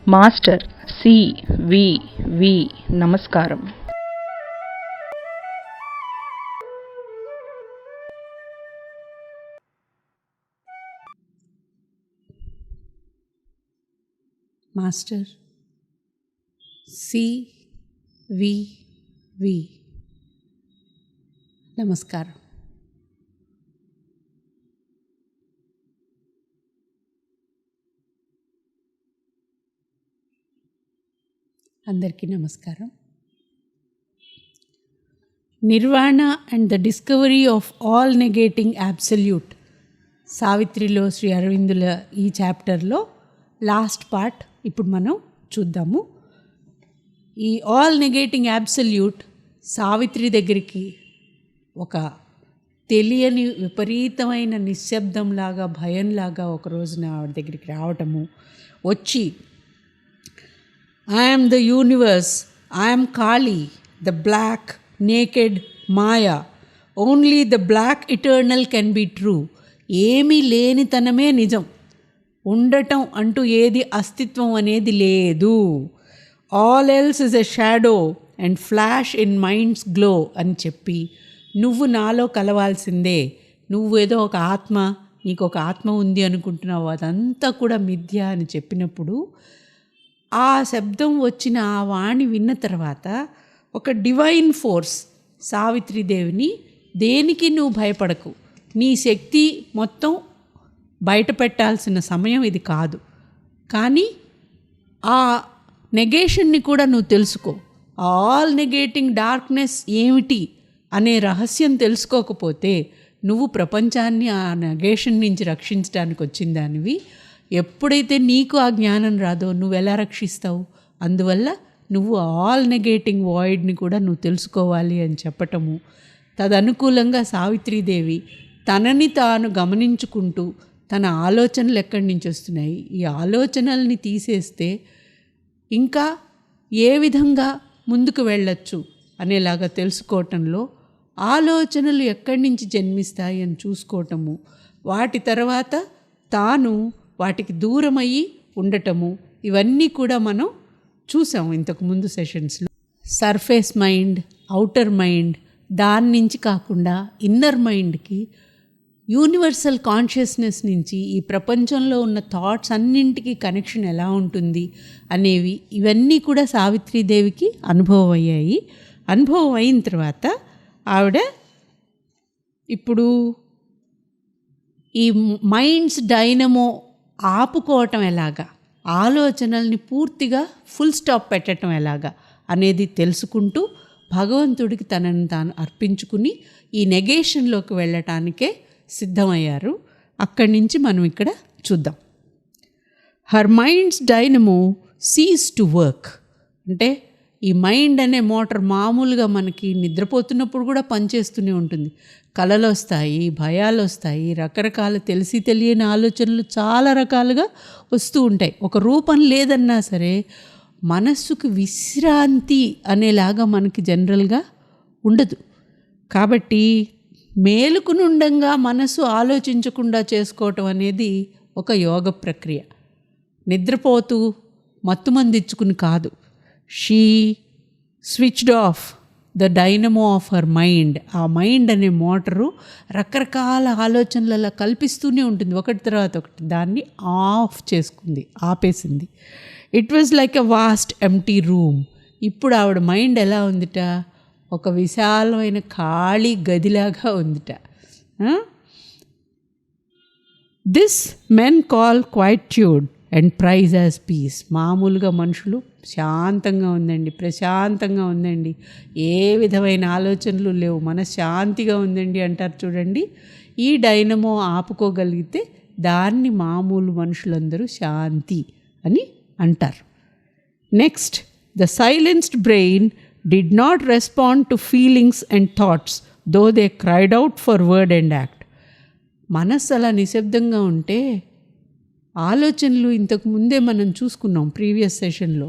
Master CVV. నమస్కారం. Master CVV. నమస్కారం. అందరికీ నమస్కారం. Nirvana and the discovery of all negating absolute, సావిత్రిలో శ్రీ అరవిందుల ఈ చాప్టర్లో లాస్ట్ పార్ట్ ఇప్పుడు మనం చూద్దాము. ఈ ఆల్ నెగేటింగ్ అబ్సల్యూట్ సావిత్రి దగ్గరికి ఒక తెలియని విపరీతమైన నిశ్శబ్దంలాగా, భయంలాగా ఒక రోజున ఆవిడ దగ్గరికి రావటము, వచ్చి I am the universe, I am Kali, the black, naked Maya. Only the black eternal can be true. ఏమీ లేనితనమే నిజం, ఉండటం అంటూ ఏది అస్తిత్వం అనేది లేదు. All else is a shadow and flash in minds glow అని చెప్పి, నువ్వు నాలో కలవాల్సిందే, నువ్వు ఏదో ఒక ఆత్మ, నీకు ఒక ఆత్మ ఉంది అనుకుంటున్నావు, అదంతా కూడా మిథ్య అని చెప్పినప్పుడు ఆ శబ్దం వచ్చిన ఆ వాణి విన్న తర్వాత ఒక డివైన్ ఫోర్స్ సావిత్రీదేవిని, దేనికి నువ్వు భయపడకు, నీ శక్తి మొత్తం బయట పెట్టాల్సిన సమయం ఇది కాదు, కానీ ఆ నెగేషన్ని కూడా నువ్వు తెలుసుకో, ఆల్ నెగేటింగ్ డార్క్నెస్ ఏమిటి అనే రహస్యం తెలుసుకోకపోతే నువ్వు ప్రపంచాన్ని ఆ నెగేషన్ నుంచి రక్షించడానికి వచ్చిన దానివి. ఎప్పుడైతే నీకు ఆ జ్ఞానం రాదో నువ్వు ఎలా రక్షిస్తావు? అందువల్ల నువ్వు ఆల్ నెగేటింగ్ వాయిడ్ని కూడా నువ్వు తెలుసుకోవాలి అని చెప్పటము. తదనుకూలంగా సావిత్రీదేవి తనని తాను గమనించుకుంటూ తన ఆలోచనలు ఎక్కడి నుంచి వస్తున్నాయి, ఈ ఆలోచనల్ని తీసేస్తే ఇంకా ఏ విధంగా ముందుకు వెళ్ళొచ్చు అనేలాగా తెలుసుకోవటంలో, ఆలోచనలు ఎక్కడి నుంచి జన్మిస్తాయి అని చూసుకోవటము, వాటి తర్వాత తాను వాటికి దూరమయ్యి ఉండటము, ఇవన్నీ కూడా మనం చూసాము ఇంతకు ముందు సెషన్స్లో. సర్ఫేస్ మైండ్, ఔటర్ మైండ్, దాని నుంచి కాకుండా ఇన్నర్ మైండ్కి, యూనివర్సల్ కాన్షియస్నెస్ నుంచి ఈ ప్రపంచంలో ఉన్న థాట్స్ అన్నింటికి కనెక్షన్ ఎలా ఉంటుంది అనేవి, ఇవన్నీ కూడా సావిత్రీదేవికి అనుభవం అయ్యాయి. అనుభవం అయిన తర్వాత ఆవిడ ఇప్పుడు ఈ మైండ్స్ డైనమో ఆపుకోవటం ఎలాగా, ఆలోచనల్ని పూర్తిగా ఫుల్ స్టాప్ పెట్టడం ఎలాగా అనేది తెలుసుకుంటూ భగవంతుడికి తనని తాను అర్పించుకుని ఈ నెగేషన్లోకి వెళ్ళటానికే సిద్ధమయ్యారు. అక్కడి నుంచి మనం ఇక్కడ చూద్దాం. Her minds dynamo cease to work. అంటే ఈ మైండ్ అనే మోటార్ మామూలుగా మనకి నిద్రపోతున్నప్పుడు కూడా పనిచేస్తూనే ఉంటుంది. కలలు వస్తాయి, భయాలు వస్తాయి, రకరకాల తెలిసి తెలియని ఆలోచనలు చాలా రకాలుగా వస్తూ ఉంటాయి. ఒక రూపం లేదన్నా సరే మనస్సుకు విశ్రాంతి అనేలాగా మనకి జనరల్గా ఉండదు. కాబట్టి మేలుకునుండంగా మనసు ఆలోచించకుండా చేసుకోవటం అనేది ఒక యోగ ప్రక్రియ. నిద్రపోతూ మత్తుమందిచ్చుకుని కాదు. She switched off the dynamo of her mind. ఆ మైండ్ అనే మోటరు రకరకాల ఆలోచనలలో కల్పిస్తూనే ఉంటుంది, ఒకటి తర్వాత ఒకటి. దాన్ని ఆఫ్ చేసుకుంది, ఆపేసింది. It was like a vast empty room. ఇప్పుడు ఆవిడ మైండ్ ఎలా ఉందిట? ఒక విశాలమైన ఖాళీ గదిలాగా ఉందిట. This men call quietude and praise as peace. మామూలుగా మనుషులు శాంతంగా ఉందండి, ప్రశాంతంగా ఉందండి, ఏ విధమైన ఆలోచనలు లేవు, మనశ్శాంతిగా ఉందండి అంటారు చూడండి. ఈ డైనమో ఆపుకోగలిగితే దాన్ని మామూలు మనుషులందరూ శాంతి అని అంటారు. Next, the silenced brain did not respond to feelings and thoughts though they cried out for word and act. మనస్సు అలా నిశ్శబ్దంగా ఉంటే ఆలోచనలు, ఇంతకు ముందే మనం చూసుకున్నాం ప్రీవియస్ సెషన్లో,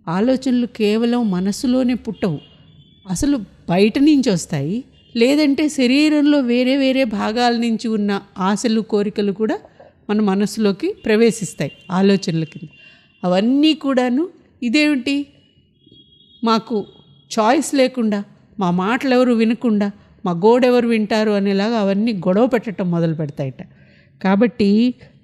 ఆలోచనలు కేవలం మనసులోనే పుట్టవు, అసలు బయట నుంచి వస్తాయి. లేదంటే శరీరంలో వేరే వేరే భాగాల నుంచి ఉన్న ఆశలు, కోరికలు కూడా మన మనసులోకి ప్రవేశిస్తాయి ఆలోచనల కింద. అవన్నీ కూడాను ఇదేమిటి మాకు చాయిస్ లేకుండా, మా మాటలు ఎవరు వినకుండా, మా గోడెవరు వింటారు అనేలాగా అవన్నీ గొడవ పెట్టడం మొదలు పెడతాయట. కాబట్టి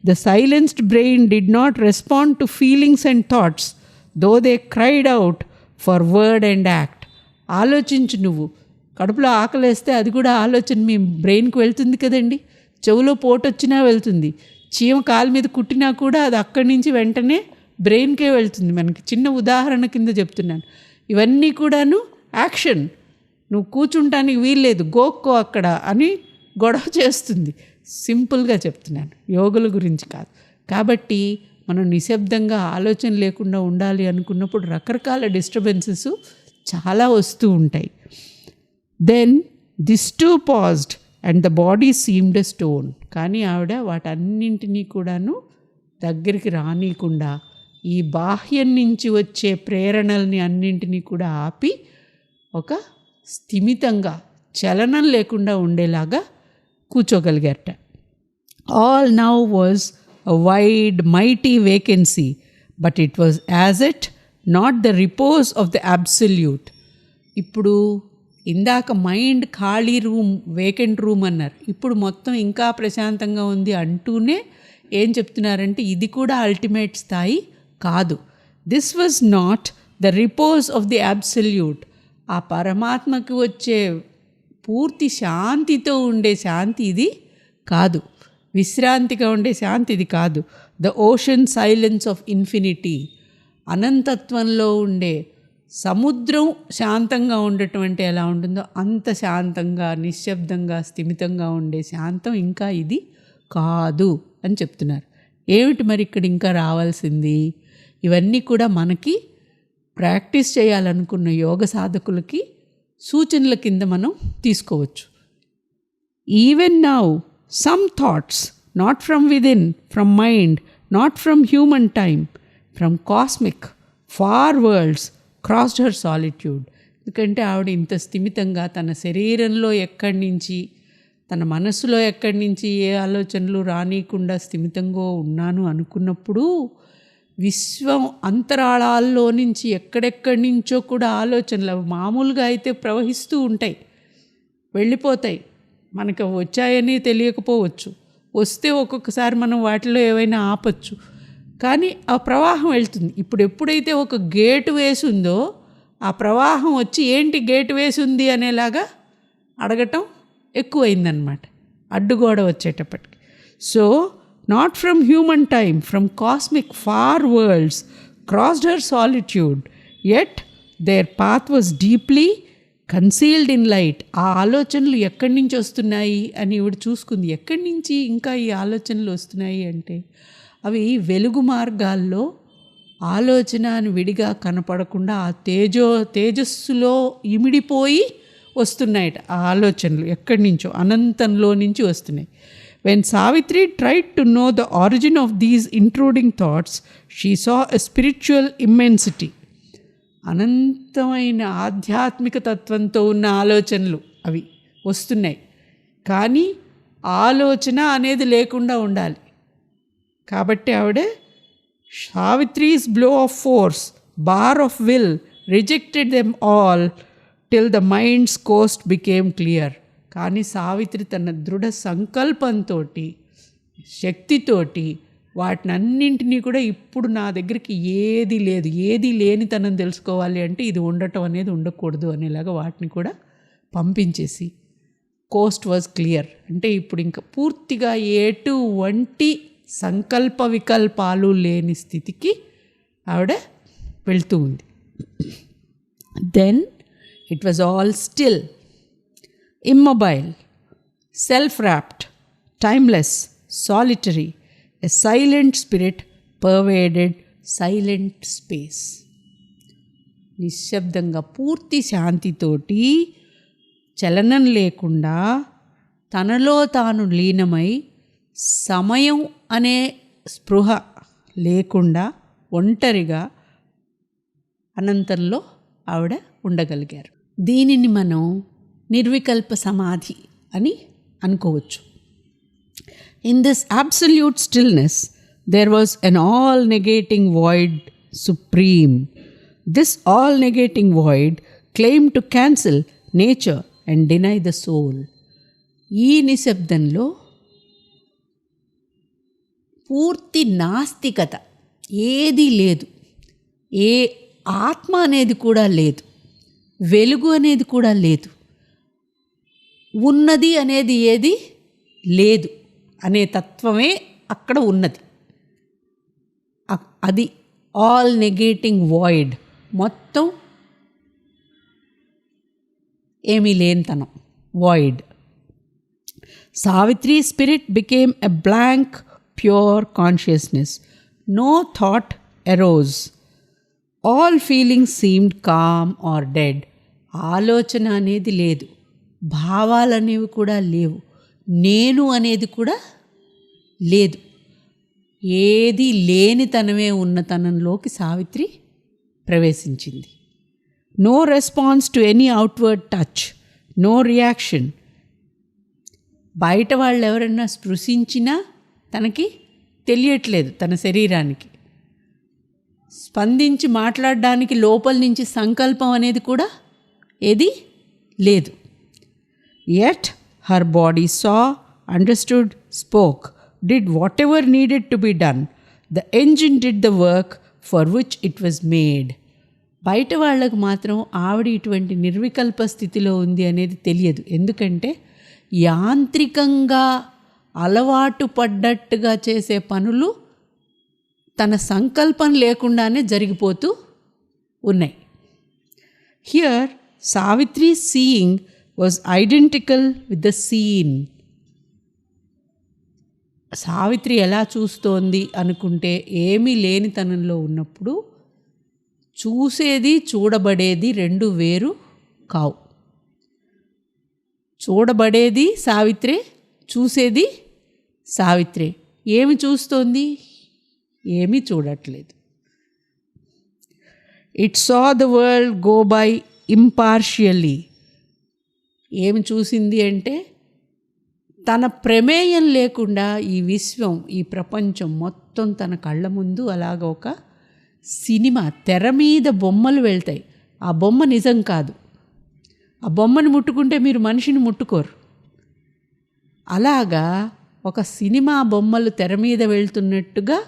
the silenced brain did not respond to feelings and thoughts though they cried out for word and act. ఆలోచించు, నువ్వు కడుపులో ఆకలేస్తే అది కూడా ఆలోచన మీ బ్రెయిన్కి వెళ్తుంది కదండి. చెవులో పోటు వచ్చినా వెళ్తుంది, చీమ కాలు మీద కుట్టినా కూడా అది అక్కడి నుంచి వెంటనే బ్రెయిన్కే వెళ్తుంది. మనకి చిన్న ఉదాహరణ కింద చెప్తున్నాను. ఇవన్నీ కూడాను యాక్షన్. నువ్వు కూర్చుంటానికి వీల్లేదు, గోక్కో అక్కడ అని గొడవ చేస్తుంది. సింపుల్గా చెప్తున్నాను, యోగుల గురించి కాదు. కాబట్టి మనం నిశ్శబ్దంగా ఆలోచన లేకుండా ఉండాలి అనుకున్నప్పుడు రకరకాల డిస్టర్బెన్సెస్ చాలా వస్తూ ఉంటాయి. Then this too paused and the body seemed a stone. కానీ ఆవిడ వాటన్నింటినీ కూడాను దగ్గరికి రానియకుండా ఈ బాహ్యం నుంచి వచ్చే ప్రేరణల్ని అన్నింటినీ కూడా ఆపి ఒక స్థిమితంగా చలనం లేకుండా ఉండేలాగా కూర్చోగలిగారట. All now was a wide mighty vacancy, but it was as it not the repose of the absolute. ఇప్పుడు ఇందాక మైండ్ ఖాళీ రూమ్, వేకెంట్ రూమ్ అన్నారు. ఇప్పుడు మొత్తం ఇంకా ప్రశాంతంగా ఉంది అంటూనే ఏం చెప్తున్నారంటే ఇది కూడా అల్టిమేట్ స్థాయి కాదు. This was not the repose of the absolute. ఆ పరమాత్మకి వచ్చే పూర్తి శాంతితో ఉండే శాంతి ఇది కాదు, విశ్రాంతిగా ఉండే శాంతి ఇది కాదు. The ocean silence of infinity. అనంతత్వంలో ఉండే సముద్రం శాంతంగా ఉండటం అంటే ఎలా ఉంటుందో అంత శాంతంగా, నిశ్శబ్దంగా, స్థిమితంగా ఉండే శాంతం ఇంకా ఇది కాదు అని చెప్తున్నారు. ఏమిటి మరి ఇక్కడ ఇంకా రావాల్సింది? ఇవన్నీ కూడా మనకి ప్రాక్టీస్ చేయాలనుకున్న యోగ సాధకులకి సూచనల కింద మనం తీసుకోవచ్చు. Even now some thoughts, not from within, from mind, not from human time, from cosmic far worlds crossed her solitude. ఎందుకంటే ఆవిడ ఇంత స్థిమితంగా తన శరీరంలో ఎక్కడి నుంచి, తన మనసులో ఎక్కడి నుంచి ఏ ఆలోచనలు రానియకుండా స్థిమితంగా ఉన్నాను అనుకున్నప్పుడు విశ్వం అంతరాళాల్లో నుంచి ఎక్కడెక్కడి నుంచో కూడా ఆలోచనలు మామూలుగా అయితే ప్రవహిస్తూ ఉంటాయి, వెళ్ళిపోతాయి, మనకు వచ్చాయని తెలియకపోవచ్చు, వస్తే ఒక్కొక్కసారి మనం వాటిలో ఏవైనా ఆపచ్చు, కానీ ఆ ప్రవాహం వెళ్తుంది. ఇప్పుడు ఎప్పుడైతే ఒక గేటు వేసి ఉందో ఆ ప్రవాహం వచ్చి ఏంటి గేటు వేసి ఉంది అనేలాగా అడగటం ఎక్కువైందనమాట, అడ్డుగోడ వచ్చేటప్పటికి. So not from human time, from cosmic far worlds crossed her solitude, yet their path was deeply concealed in light. ఆ ఆలోచనలు ఎక్కడి నుంచి వస్తున్నాయి అని ఇవిడ చూసుకుంది. ఎక్కడి నుంచి ఇంకా ఈ ఆలోచనలు వస్తున్నాయి అంటే అవి వెలుగు మార్గాల్లో ఆలోచన అని విడిగా కనపడకుండా ఆ తేజస్సులో ఇమిడిపోయి వస్తున్నాయట. ఆ ఆలోచనలు ఎక్కడి నుంచో అనంతంలో నుంచి వస్తున్నాయి. When Savitri tried to know the origin of these intruding thoughts, she saw a spiritual immensity. అనంతమైన ఆధ్యాత్మిక తత్వంతో ఉన్న ఆలోచనలు అవి వస్తున్నాయి, కానీ ఆలోచన అనేది లేకుండా ఉండాలి. కాబట్టి ఆవిడ Savitri's blow of force, bar of will, rejected them all till the mind's coast became clear. కానీ సావిత్రి తన దృఢ సంకల్పంతో, శక్తితోటి వాటినన్నింటినీ కూడా ఇప్పుడు నా దగ్గరికి ఏది లేదు, ఏది లేనితనం తెలుసుకోవాలి అంటే ఇది ఉండటం అనేది ఉండకూడదు అనేలాగా వాటిని కూడా పంపించేసి కోస్ట్ వాజ్ క్లియర్. అంటే ఇప్పుడు ఇంకా పూర్తిగా ఎటువంటి సంకల్ప వికల్పాలు లేని స్థితికి ఆవిడ వెళ్తూ ఉంది. Then it was all still, immobile, self-wrapped, timeless, solitary, a silent spirit pervaded silent space. నిశ్శబ్దంగా పూర్తి శాంతితోటి చలనం లేకుండా తనలో తాను లీనమై సమయం అనే స్పృహ లేకుండా ఒంటరిగా అనంతంలో ఆవిడ ఉండగలిగారు. దీనిని మనం నిర్వికల్ప సమాధి అని అనుకోవచ్చు. In this absolute stillness there was an all negating void supreme. This all-negating void claimed to cancel nature and deny the soul. ఈ నిశ్శబ్దంలో పూర్తి నాస్తికత, ఏదీ లేదు, ఏ ఆత్మ అనేది కూడా లేదు, వెలుగు అనేది కూడా లేదు, ఉన్నది అనేది ఏది లేదు అనే తత్వమే అక్కడ ఉన్నది. అది ఆల్ నెగేటింగ్ వాయిడ్, మొత్తం ఏమీ లేనితనం, void. Savitri spirit became a blank pure consciousness. No thought arose. All feelings seemed calm or dead. ఆలోచన అనేది లేదు, భావాలు అనేవి కూడా లేవు, నేను అనేది కూడా లేదు. ఏది లేనితనమే ఉన్నతనంలోకి సావిత్రి ప్రవేశించింది. No response to any outward touch, no reaction. బయట వాళ్ళు ఎవరైనా స్పృశించినా తనకి తెలియట్లేదు, తన శరీరానికి స్పందించి మాట్లాడడానికి లోపల నుంచి సంకల్పం అనేది కూడా ఏది లేదు. Yet her body saw, understood, spoke, did whatever needed to be done. The engine did the work for which it was made. బయట వాళ్ళకు మాత్రం ఆవిడ ఇటువంటి నిర్వికల్ప స్థితిలో ఉంది అనేది తెలియదు. ఎందుకంటే యాంత్రికంగా అలవాటు పడ్డట్టుగా చేసే పనులు తన సంకల్పం లేకుండానే జరిగిపోతూ ఉన్నాయి. Here Savitri seeing was identical with the scene. Savitri ఎలా చూస్తోంది అనుకుంటే, ఏమీ లేనితనంలో ఉన్నప్పుడు చూసేది చూడబడేది రెండు వేరు కావు. చూడబడేది సావిత్రే, చూసేది సావిత్రే. ఏమి చూస్తోంది? ఏమీ చూడట్లేదు. It saw the world go by impartially. ఏమి చూసింది అంటే, తన ప్రమేయం లేకుండా ఈ విశ్వం, ఈ ప్రపంచం మొత్తం తన కళ్ళ ముందు అలాగ ఒక సినిమా తెర మీద బొమ్మలు వెళ్తాయి. ఆ బొమ్మ నిజం కాదు. ఆ బొమ్మను ముట్టుకుంటే మీరు మనిషిని ముట్టుకోరు. అలాగా ఒక సినిమా బొమ్మలు తెర మీద వెళ్తున్నట్టుగా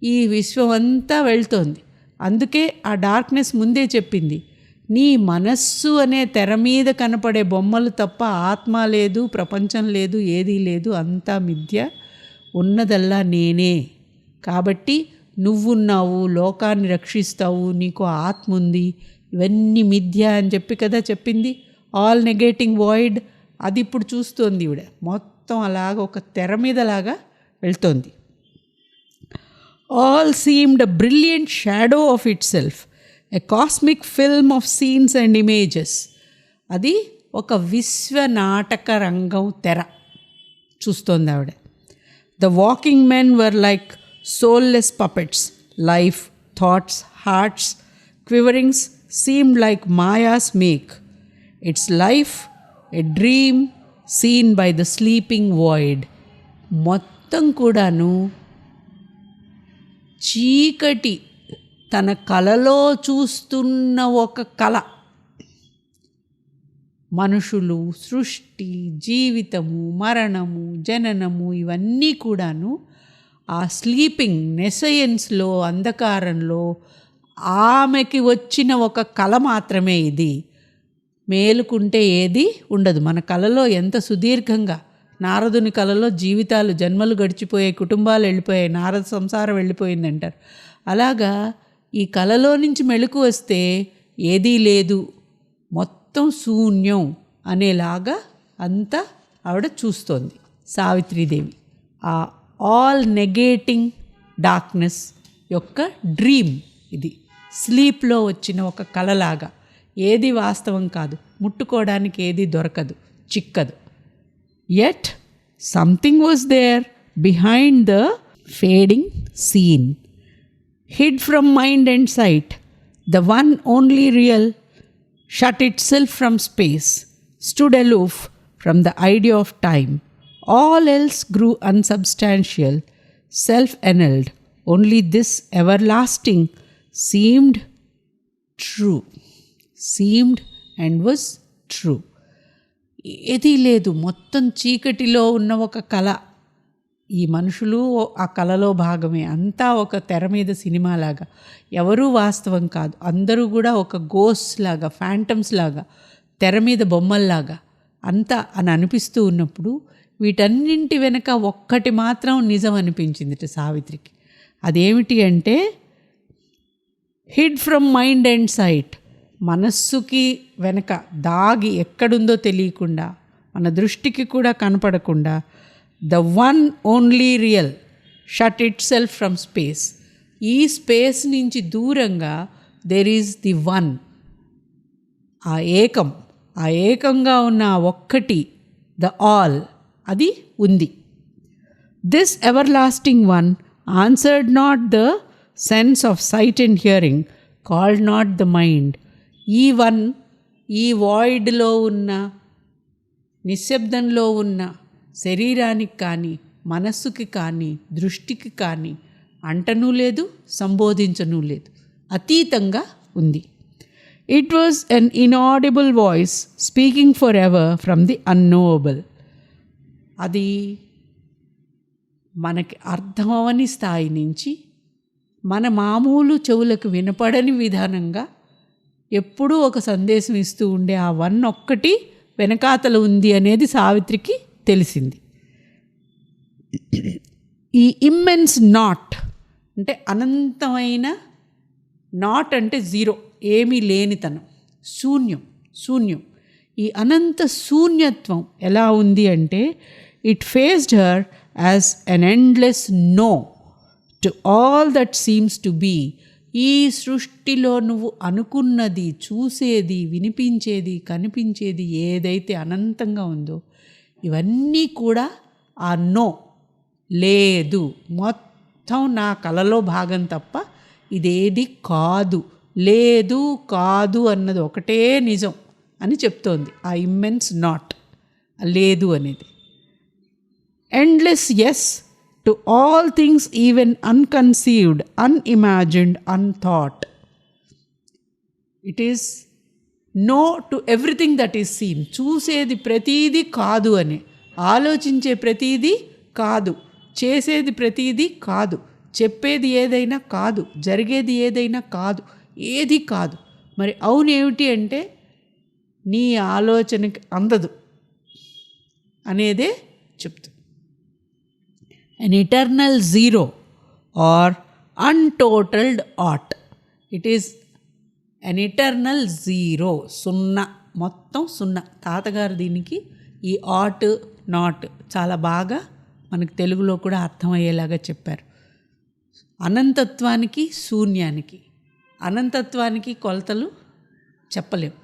ఈ విశ్వం అంతా వెళ్తోంది. అందుకే ఆ డార్క్నెస్ ముందే చెప్పింది, నీ మనస్సు అనే తెర మీద కనపడే బొమ్మలు తప్ప ఆత్మ లేదు, ప్రపంచం లేదు, ఏదీ లేదు, అంతా మిథ్య, ఉన్నదల్లా నేనే. కాబట్టి నువ్వున్నావు, లోకాన్ని రక్షిస్తావు, నీకు ఆత్మ ఉంది, ఇవన్నీ మిథ్య అని చెప్పి కదా చెప్పింది. ఆల్ నెగేటింగ్ వాయిడ్, అది ఇప్పుడు చూస్తోంది ఈవిడ. మొత్తం అలాగ ఒక తెర మీదలాగా వెళ్తోంది. All seemed a brilliant shadow of itself, a cosmic film of scenes and images. అది ఒక విశ్వ నాటక రంగం తెర చూస్తోంది ఆవిడ. The walking men were like soulless puppets. Life, thoughts, hearts, quiverings seemed like Maya's make. Its life a dream seen by the sleeping void. మొత్తం కూడాను చీకటి తన కలలో చూస్తున్న ఒక కళ. మనుషులు, సృష్టి, జీవితము, మరణము, జననము ఇవన్నీ కూడాను ఆ స్లీపింగ్ నెసయన్స్లో, అంధకారంలో ఆమెకి వచ్చిన ఒక కళ మాత్రమే ఇది. మేలుకుంటే ఏది ఉండదు. మన కళలో ఎంత సుదీర్ఘంగా, నారదుని కళలో జీవితాలు, జన్మలు గడిచిపోయాయి, కుటుంబాలు వెళ్ళిపోయాయి, నారద సంసారం వెళ్ళిపోయిందంటారు. అలాగా ఈ కళలో నుంచి మెళుకు వస్తే ఏదీ లేదు, మొత్తం శూన్యం అనేలాగా అంతా ఆవిడ చూస్తోంది సావిత్రీదేవి. ఆ ఆల్ నెగేటింగ్ డార్క్నెస్ యొక్క డ్రీమ్ ఇది. స్లీప్లో వచ్చిన ఒక కళలాగా, ఏది వాస్తవం కాదు, ముట్టుకోవడానికి ఏది దొరకదు, చిక్కదు. Yet something was there behind the fading scene. Hid from mind and sight, the one only real shut itself from space, stood aloof from the idea of time. All else grew unsubstantial, self-annulled. Only this everlasting, seemed true. Seemed and was true. ఏదీ లేదు, మొత్తం చీకటిలో ఉన్న ఒక కళ. ఈ మనుషులు ఆ కళలో భాగమే. అంతా ఒక తెర మీద సినిమాలాగా, ఎవరూ వాస్తవం కాదు, అందరూ కూడా ఒక గోస్ట్ లాగా, ఫ్యాంటమ్స్ లాగా, తెర మీద బొమ్మల్లాగా అంతా అని అనిపిస్తూ ఉన్నప్పుడు వీటన్నింటి వెనక ఒక్కటి మాత్రం నిజం అనిపించింది సావిత్రికి. అదేమిటి అంటే hid from mind and sight. మనస్సుకి వెనక దాగి ఎక్కడుందో తెలియకుండా, మన దృష్టికి కూడా కనపడకుండా, the one only real shut itself from space. ఈ స్పేస్ నుంచి దూరంగా దెర్ ఈజ్ ది వన్, ఆ ఏకం, ఆ ఏకంగా ఉన్న ఆ ఒక్కటి, ద ఆల్, అది ఉంది. This everlasting one answered not the sense of sight and hearing, called not the mind. ఈ వన్, ఈ వాయిడ్లో ఉన్న, నిశ్శబ్దంలో ఉన్న శరీరానికి కానీ, మనస్సుకి కానీ, దృష్టికి కానీ అంటనూ లేదు, సంబోధించనూ లేదు, అతీతంగా ఉంది. It was an inaudible voice speaking forever from the unknowable. అది మనకి అర్థమవని స్థాయి నుంచి మన మామూలు చెవులకు వినపడని విధానంగా ఎప్పుడూ ఒక సందేశం ఇస్తూ ఉండే ఆ వన్ ఒక్కటి వెనకాతల ఉంది అనేది సావిత్రికి తెలిసింది. ఈ ఇమ్మెన్స్ నాట్ అంటే అనంతమైన, నాట్ అంటే జీరో, ఏమీ లేనితనం, శూన్యం, శూన్యం. ఈ అనంత శూన్యత్వం ఎలా ఉంది అంటే it faced her as an endless no to all that seems to be. ఈ సృష్టిలో నువ్వు అనుకున్నది, చూసేది, వినిపించేది, కనిపించేది ఏదైతే అనంతంగా ఉందో ఇవన్నీ కూడా ఆ నో, లేదు, మొత్తం నా కలలో భాగం తప్ప ఇదేది కాదు, లేదు, కాదు అన్నది ఒకటే నిజం అని చెప్తోంది ఆ ఇమ్మెన్స్ నాట్, లేదు అనేది. Endless yes to all things even unconceived, unimagined, unthought. It is no to everything that is seen. చూసేది ప్రతీది కాదు అని, ఆలోచించే ప్రతీది కాదు, చేసేది ప్రతీది కాదు, చెప్పేది ఏదైనా కాదు, జరిగేది ఏదైనా కాదు, ఏది కాదు. మరి అవునేమిటి అంటే నీ ఆలోచనకి అందదు అనేదే చెప్తుంది. An eternal zero or untotaled ought. It is an eternal zero. సున్నా, మొత్తం సున్నా. తాతగారు దీనికి ఈ ఆట్, నాట్ చాలా బాగా మనకు తెలుగులో కూడా అర్థమయ్యేలాగా చెప్పారు. అనంతత్వానికి, శూన్యానికి, అనంతత్వానికి కొలతలు చెప్పలేవు,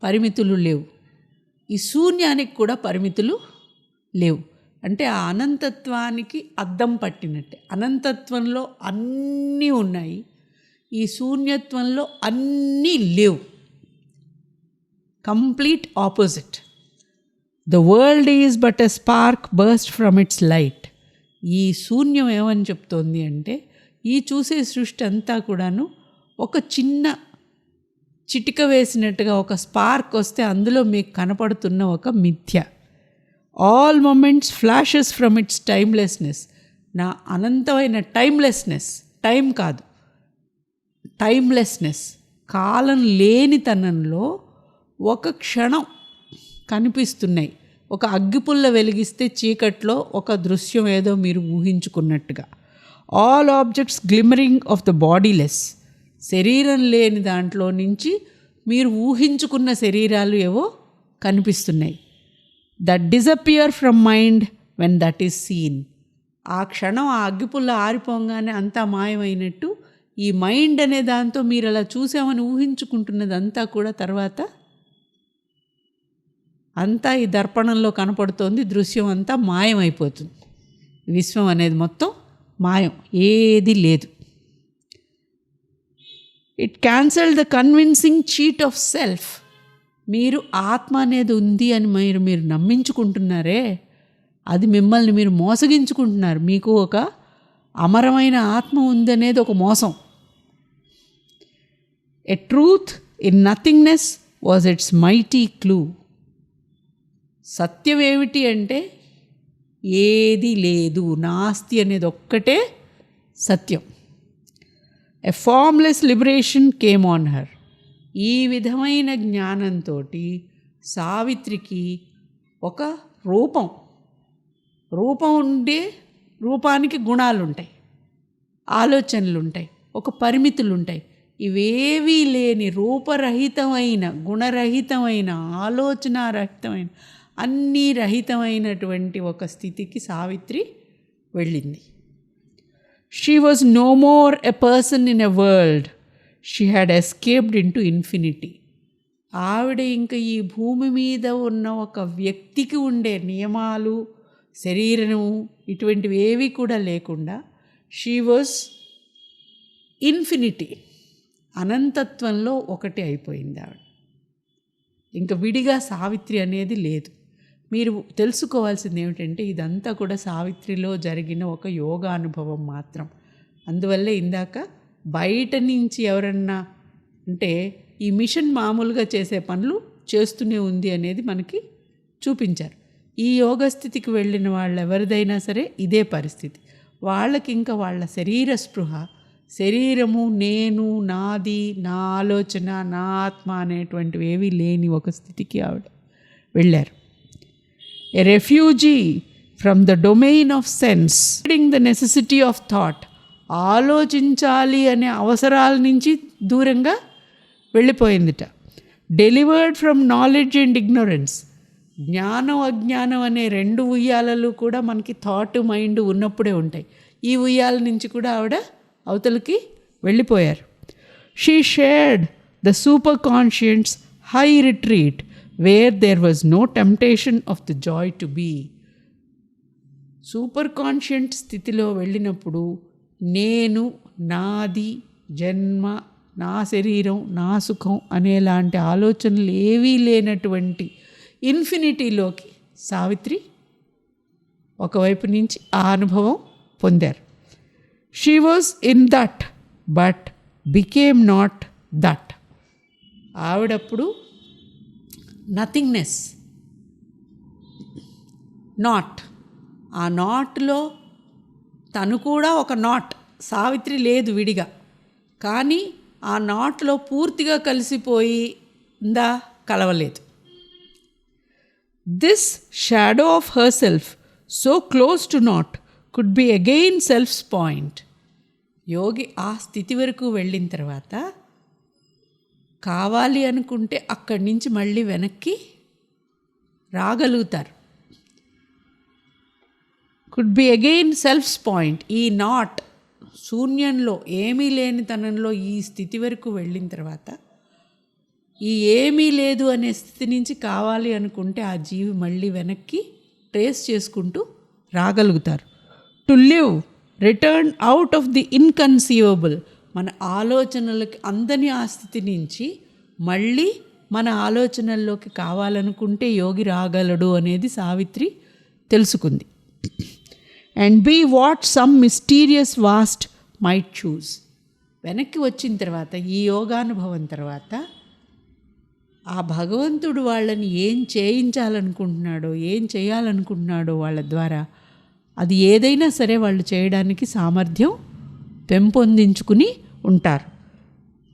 పరిమితులు లేవు. ఈ శూన్యానికి కూడా పరిమితులు లేవు. అంటే ఆ అనంతత్వానికి అద్దం పట్టినట్టే. అనంతత్వంలో అన్నీ ఉన్నాయి, ఈ శూన్యత్వంలో అన్నీ లేవు. Complete opposite. The world is but a spark burst from it's light. ఈ శూన్యం ఏమని చెప్తోంది అంటే ఈ చూసే సృష్టి అంతా కూడాను ఒక చిన్న చిటిక వేసినట్టుగా ఒక స్పార్క్ వస్తే అందులో మీకు కనపడుతున్న ఒక మిథ్య. All moments flashes from it's timelessness. నా అనంతమైన టైమ్లెస్నెస్, టైం కాదు, టైమ్లెస్నెస్, కాలం లేనితనంలో ఒక క్షణం కనిపిస్తున్నాయి. ఒక అగ్గిపుల్ల వెలిగిస్తే చీకట్లో ఒక దృశ్యం ఏదో మీరు ఊహించుకున్నట్టుగా. All objects glimmering of the bodiless. శరీరం లేని దాంట్లో నుంచి మీరు ఊహించుకున్న శరీరాలు ఏవో కనిపిస్తున్నాయి. That disappear from mind when that is seen. ఆ క్షణం ఆ అగ్గిపుల్ల ఆరిపోగానే అంతా మాయమైనట్టు ఈ మైండ్ అనే దాంతో మీరు అలా చూసామని ఊహించుకుంటున్నదంతా కూడా తర్వాత అంతా ఈ దర్పణంలో కనపడుతోంది, దృశ్యం అంతా మాయమైపోతుంది. విశ్వం అనేది మొత్తం మాయం, ఏది లేదు. It cancel the convincing cheat of self. మీరు ఆత్మ అనేది ఉంది అని మీరు నమ్మించుకుంటున్నారే, అది మిమ్మల్ని మీరు మోసగించుకుంటున్నారు. మీకు ఒక అమరమైన ఆత్మ ఉందనేది ఒక మోసం. A truth in nothingness was its mighty clue. సత్యం ఏమిటి అంటే ఏది లేదు, నాస్తి అనేది ఒక్కటే సత్యం. A formless liberation came on her. ఈ విధమైన జ్ఞానంతో సావిత్రికి ఒక రూపం ఉండే, రూపానికి గుణాలు ఉంటాయి, ఆలోచనలు ఉంటాయి, ఒక పరిమితులు ఉంటాయి. ఇవేవీ లేని రూపరహితమైన, గుణరహితమైన, ఆలోచనారహితమైన, అన్నీ రహితమైనటువంటి ఒక స్థితికి సావిత్రి వెళ్ళింది. She was no more a person in a world, she had escaped into infinity. ఆవిడ ఇంకా ఈ భూమి మీద ఉన్న ఒక వ్యక్తికి ఉండే నియమాలు, శరీరము, ఇటువంటివి ఏవి కూడా లేకుండా షీ వాజ్ ఇన్ఫినిటీ, అనంతత్వంలో ఒకటి అయిపోయింది ఆవిడ. ఇంకా విడిగా సావిత్రి అనేది లేదు. మీరు తెలుసుకోవాల్సింది ఏమిటంటే ఇదంతా కూడా సావిత్రిలో జరిగిన ఒక యోగా అనుభవం మాత్రం. అందువల్లే ఇందాక బయట నుంచి ఎవరన్నా అంటే ఈ మిషన్ మామూలుగా చేసే పనులు చేస్తూనే ఉంది అనేది మనకి చూపించారు. ఈ యోగ స్థితికి వెళ్ళిన వాళ్ళు ఎవరిదైనా సరే ఇదే పరిస్థితి. వాళ్ళకి ఇంకా వాళ్ళ శరీర స్పృహ, శరీరము, నేను, నాది, నా ఆలోచన, నా ఆత్మ అనేటువంటివి ఏవి లేని ఒక స్థితికి ఆవిడ వెళ్ళారు. A refugee from the domain of sense, the necessity of thought, ఆలోచించాలి అనే అవసరాల నుంచి దూరంగా వెళ్ళిపోయిందిట. Delivered from knowledge and ignorance, జ్ఞానం అజ్ఞానం అనే రెండు ఉయ్యాలలు కూడా మనకి థాట్, మైండ్ ఉన్నప్పుడే ఉంటాయి. ఈ ఉయ్యాల నుంచి కూడా ఆవిడ అవతలకి వెళ్ళిపోయారు. She shared the super conscience high retreat where there was no temptation of the joy to be. Superconscient స్థితిలో వెళ్ళినప్పుడు నేను, నాది, జన్మ, నా శరీరం, నా సుఖం అనేలాంటి ఆలోచనలు ఏవీ లేనటువంటి ఇన్ఫినిటీలోకి సావిత్రి ఒకవైపు నుంచి ఆ అనుభవం పొందారు. She was in that but became not that. ఆవిడప్పుడు నథింగ్నెస్, నాట్, ఆ నాట్లో తను కూడా ఒక నాట్, సావిత్రి లేదు విడిగా, కానీ ఆ నాట్లో పూర్తిగా కలిసిపోయిందా, కలవలేదు. This shadow of her self so close to naught could be again self's point. యోగి ఆ స్థితి వరకు వెళ్ళిన తర్వాత కావాలి అనుకుంటే అక్కడి నుంచి మళ్ళీ వెనక్కి రాగలుగుతారు. Could be again self's point. ఈ నాట్, శూన్యంలో, ఏమీ లేని తనంలో ఈ స్థితి వరకు వెళ్ళిన తర్వాత ఈ ఏమీ లేదు అనే స్థితి నుంచి కావాలి అనుకుంటే ఆ జీవి మళ్ళీ వెనక్కి ట్రేస్ చేసుకుంటూ రాగలుగుతారు. To live return out of the inconceivable, మన ఆలోచనలకి అందని ఆ స్థితి నుంచి మళ్ళీ మన ఆలోచనల్లోకి కావాలనుకుంటే యోగి రాగలడు అనేది సావిత్రి తెలుసుకుంది. And be what some mysterious vast might choose. వెనక్కి వచ్చిన తర్వాత, ఈ యోగానుభవం తర్వాత, ఆ భగవంతుడు వాళ్ళని ఏం చేయించాలనుకుంటున్నాడో, ఏం చేయాలనుకుంటున్నాడో వాళ్ళ ద్వారా, అది ఏదైనా సరే వాళ్ళు చేయడానికి సామర్థ్యం పెంపొందించుకుని ఉంటారు.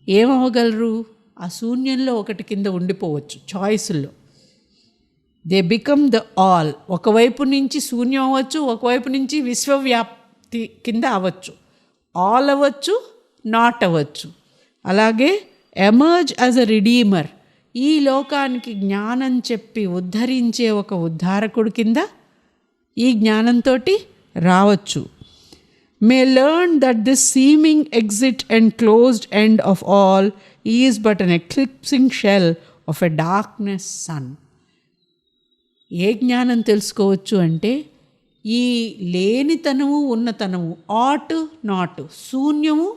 ఏమవగలరు? ఆ శూన్యంలో ఒకటి కింద ఉండిపోవచ్చు, చాయిస్ల్లో. They become the all. ఒకవైపు నుంచి శూన్యం అవ్వచ్చు, ఒకవైపు నుంచి విశ్వవ్యాప్తి కింద అవ్వచ్చు. ఆల్ అవ్వచ్చు, నాట్ అవ్వచ్చు. అలాగే ఎమర్జ్ యాజ్ అ రిడీమర్, ఈ లోకానికి జ్ఞానం చెప్పి ఉద్ధరించే ఒక ఉద్ధారకుడు కింద ఈ జ్ఞానంతో రావచ్చు. May learn that this seeming exit and closed end of all is but an eclipsing shell of a darkness sun. ఏ జ్ఞానం తెలుసుకోవచ్చు అంటే, ఈ లేనితనము ఉన్నతనము, ఆట్ నాట్, శూన్యము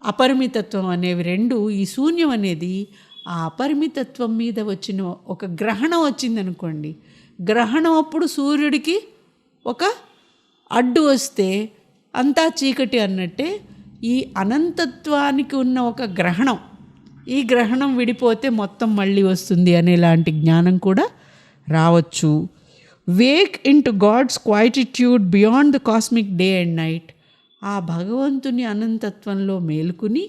అపరిమితత్వం అనేవి రెండు. ఈ శూన్యం అనేది ఆ అపరిమితత్వం మీద వచ్చిన ఒక గ్రహణం వచ్చిందనుకోండి, గ్రహణం అప్పుడు సూర్యుడికి ఒక అడ్డు వస్తే అంతా చీకటి అన్నట్టే, ఈ అనంతత్వానికి ఉన్న ఒక గ్రహణం, ఈ గ్రహణం విడిపోతే మొత్తం మళ్ళీ వస్తుంది అనేలాంటి జ్ఞానం కూడా రావచ్చు. Wake into God's quietude beyond the cosmic day and night. ఆ భగవంతుని అనంతత్వంలో మేలుకుని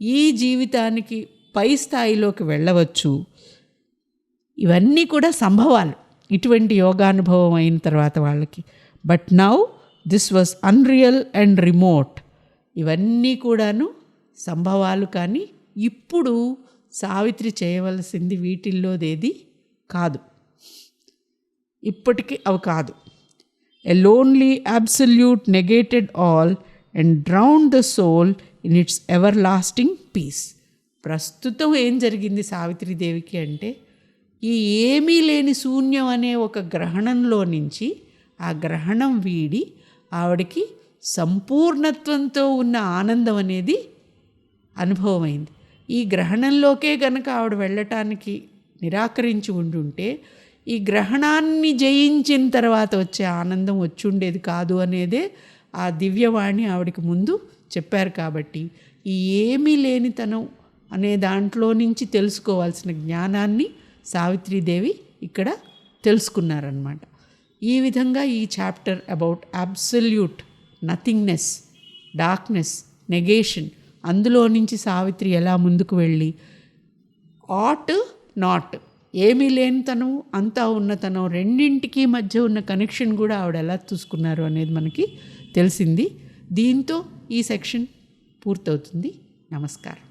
ఈ జీవితానికి పై స్థాయిలోకి వెళ్ళవచ్చు. ఇవన్నీ కూడా సంభవాలు ఇటువంటి యోగానుభవం అయిన తర్వాత వాళ్ళకి. But now this was unreal and remote. ఇవన్నీ కూడాను సంభవాలు, కానీ ఇప్పుడు సావిత్రి చేయవలసింది వీటిల్లోదేది కాదు, ఇప్పటికీ అవి కాదు. A lonely absolute negated all and drowned the soul in its everlasting peace. ప్రస్తుతం ఏం జరిగింది సావిత్రీదేవికి అంటే, ఈ ఏమీ లేని శూన్యం అనే ఒక గ్రహణంలో నుంచి ఆ గ్రహణం వీడి ఆవిడకి సంపూర్ణత్వంతో ఉన్న ఆనందం అనేది అనుభవమైంది. ఈ గ్రహణంలోకే గనక ఆవిడ వెళ్ళటానికి నిరాకరించి ఉండుంటే ఈ గ్రహణాన్ని జయించిన తర్వాత వచ్చే ఆనందం వచ్చి ఉండేది కాదు అనేదే ఆ దివ్యవాణి ఆవిడకి ముందు చెప్పారు. కాబట్టి ఈ ఏమీ లేనితనం అనే దాంట్లో నుంచి తెలుసుకోవాల్సిన జ్ఞానాన్ని సావిత్రీదేవి ఇక్కడ తెలుసుకున్నారన్నమాట. ఈ విధంగా ఈ chapter about absolute nothingness, darkness, negation, అందులో నుంచి సావిత్రి ఎలా ముందుకు వెళ్ళి ఆట్ నాట్, ఏమీ లేనితనం అంతా ఉన్నతనం, రెండింటికి మధ్య ఉన్న కనెక్షన్ కూడా ఆవిడ ఎలా చూసుకున్నారు అనేది మనకి తెలిసింది. దీంతో ఈ సెక్షన్ పూర్తవుతుంది. నమస్కారం.